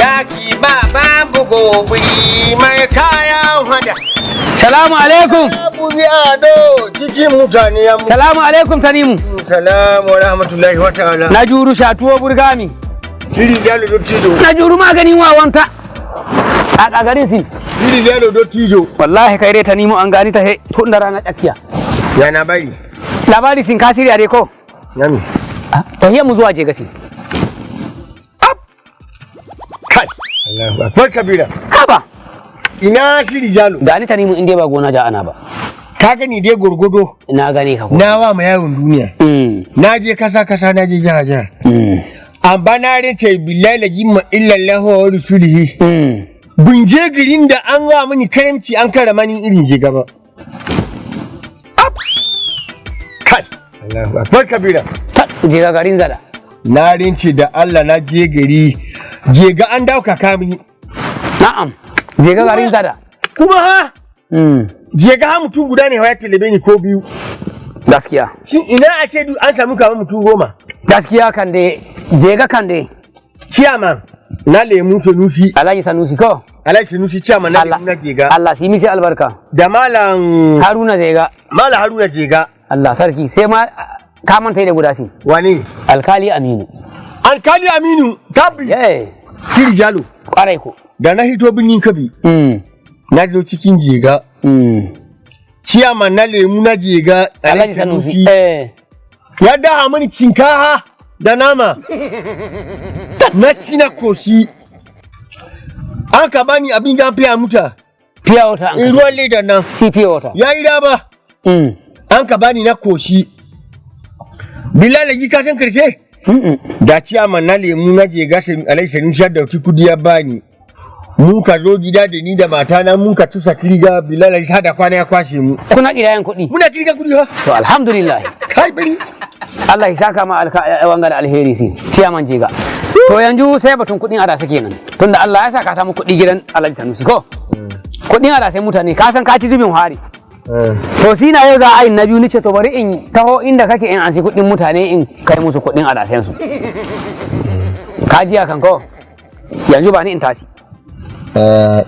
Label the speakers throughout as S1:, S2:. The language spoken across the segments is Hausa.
S1: Yaki ba babu gobiri mai kayan hada.
S2: Salamu alaikum.
S1: Abu ado cikin mutane ya mu.
S2: Salamu alaikum Tanimu.
S1: Salamu wa rahmatullahi wa ta'ala.
S2: Na juru shatuwa burgami.
S1: Shiri jalo do tijo.
S2: Na juru maganin wawanta. A garin si.
S1: Shiri jalo do tijo.
S2: Wallahi kai dai Tanimu an gani ta he tun da rana tsakiya.
S1: Ya na bari.
S2: Labari sin kasiri a dai ko?
S1: Yami.
S2: To hiya mu zuwa je gasi.
S1: Kai. Allahu akbar kabira.
S2: Haba.
S1: Ina shiri jalo.
S2: Gani Tanimu in dai ba gona ja ana ba.
S1: Ka gani dai gurgudo.
S2: Na gane ka ko.
S1: Na wa ma yawon duniya. Na je kasa na je jaha jaha. Amma na rince billahi la jimma illallahu wa rasulihi. Bun je garin da an wa mini karamci an karama ni irin je gaba. Kai. Allahu akbar kabira.
S2: Je ga garin zada.
S1: Na rince da Allah na je gari je ga an dauka kami.
S2: Na'am. Je ga garin zada.
S1: Kuma ha? Je ga mutum guda ne ya talabe ni ko biyu.
S2: Gaskiya.
S1: Shin ina a ce an samu kamar mutum 10?
S2: Gaskiya kan dai je ga kan dai.
S1: Ciyaman na lemu Sanusi.
S2: Alhaji Sanusi ko?
S1: Alhaji Sanusi ciyaman na lemu na Jega.
S2: Allah shi misi albarka.
S1: Da malam
S2: Haruna Jega.
S1: Malam Haruna Jega.
S2: Allah sarki sai ma ka manta da guda shi.
S1: Wane?
S2: Alkali Aminu.
S1: Alkali Aminu tabbi. Shiri jalo.
S2: Kwarai ko.
S1: Da na hito birnin Kabi. Na zo cikin Jega. Ciyaman na lemu na Jega.
S2: Alhaji Sanusi.
S1: Ya daha mani cinkaha da nama. Na ci na koshi. An ka bani abin ya fiya muta.
S2: Fiya wata an.
S1: Ruwan leda nan.
S2: Si fiya wata.
S1: Ya yi ba. An ka bani na koshi. Bilal ji ka san karshe? Da ciyaman na lemu na Jega Alhaji Sanusi ya dauki kudi ya bani. Mun ka zo gida da ni da matana mun ka tusa kiriga Bilal ya hada kwana ya kwashe mu.
S2: Kuna kidayen kuɗi?
S1: Muna kirigan kuɗi ha?
S2: To alhamdulillah.
S1: Kai bari.
S2: Allah ya saka ma wangar alheri si. Ciyaman Jega. To yanzu sai batun kuɗin adasa kenan. Tunda Allah ya sa ka samu kuɗi gidan Alhaji Sanusi ko? Kuɗin adasa mutane ka san ka ci zubin hari. To shi na yau za a yi na biyu ni ce to bari in taho inda kake in ansi kuɗin mutane in kai musu kuɗin adasensu. Ka ji kan ko? Yanzu ba ni in tashi.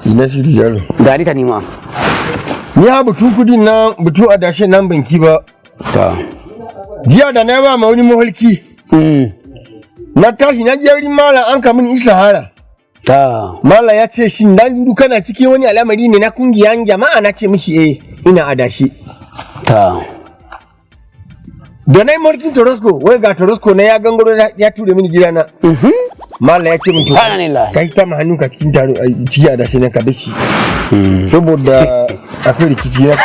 S1: Ina shi yaro.
S2: Gari ta nima.
S1: Ni ha butu kudin nan butu adashe nan banki ba. Jiya da na ba ma wani maholki. Na tashi na je wurin mala an ka min isahara. Mala ya ce shin dan dudu kana cikin wani al'amari ne na kungiyan jama'a na ce mishi ina adashe. Da na yi mulkin Torosko, wai ga Torosko na ya gangaro ya ture mini gidana. Mala ya ce min to kai ta ma hannunka cikin taro ciki adashe na ka dashi. Saboda akwai rikici na.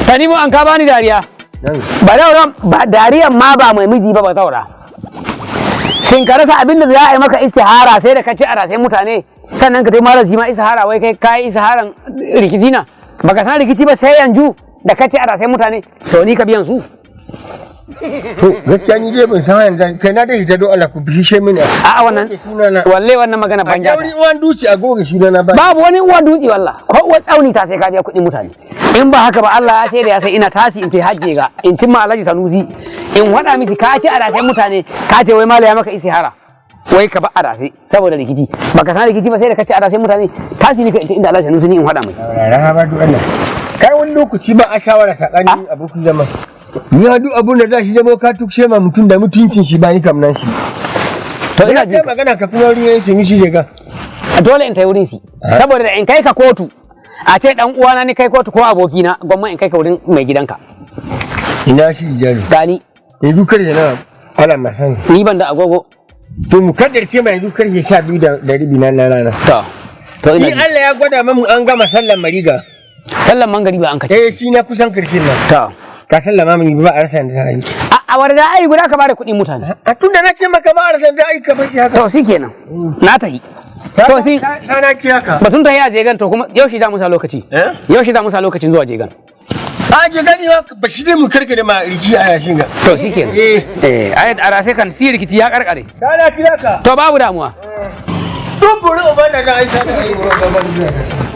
S2: Tanimu an ka bani dariya. Ba dariyan ma ba mai miji ba zaura. Shin ka rasa abinda za a yi maka istihara sai da ka ci a sai mutane sannan ka taimaka shi ma istihara wai kai istiharan rikici na baka san rikici ba sai yanzu da ka ci a sai mutane to ni ka biyan su.
S1: To gaskiya ni dai ban san yanzu kai na da hita do Allah ku bishe mini.
S2: A'a wannan walle wannan magana ban ja.
S1: Wani uwan duci a goge sunana ba.
S2: Babu wani uwan duci wallah ko uwan tsauni ta sai ka biya kuɗin mutane. In ba haka ba Allah ya sai da ya sai ina tasi in tai hajje ga in cimma Alhaji Sanusi in wada miki ka ci a sai mutane ka ce wai malaya maka isihara wai ka ba a sai saboda rikici baka san rikici ba sai da ka ci a sai mutane tasi ni ka inda Alhaji Sanusi ni in wada mai.
S1: Rana duk Allah. Kai wani lokaci ba a shawara tsakanin abokin zama. Ni duk abun da za shi zama ka tukshe ma mutum da mutuncin shi ba ni kamnan shi. To ina ji magana ka kuma wurin yayin shi je ga.
S2: Dole in tai wurin shi saboda da in kai ka kotu a ce dan uwana ni kai kotu ko abokina gwamma in kai ka wurin mai gidanka.
S1: Ina shi jaro.
S2: Gani.
S1: Ni dukar yana ala masan.
S2: Ni ban da agogo.
S1: To mu kaddarce mai dukar ya 12 da ribi na rana. To ina. Ni Allah ya gwada mu an gama sallar mariga.
S2: Sallar mangari ba an kace.
S1: Shi na kusan karshen nan. Ka sallama mini ba a rasa da ai.
S2: A warda ai guda ka bada kuɗin mutane.
S1: A tunda na ce maka ba a rasa da ai ka fashi haka.
S2: To shikenan. Na tahi. To shi
S1: na kira ka.
S2: Batun tahi a jegan to kuma yau shi za mu sa lokaci. Yau shi za mu sa lokacin zuwa jegan.
S1: A jegan ne ba shi dai mu karka da ma riki a yashin ga.
S2: To shikenan. Ai a sai kan si rikici ya karkare.
S1: Na kira ka.
S2: To babu damuwa.
S1: Duk buri uban da za a yi sana ai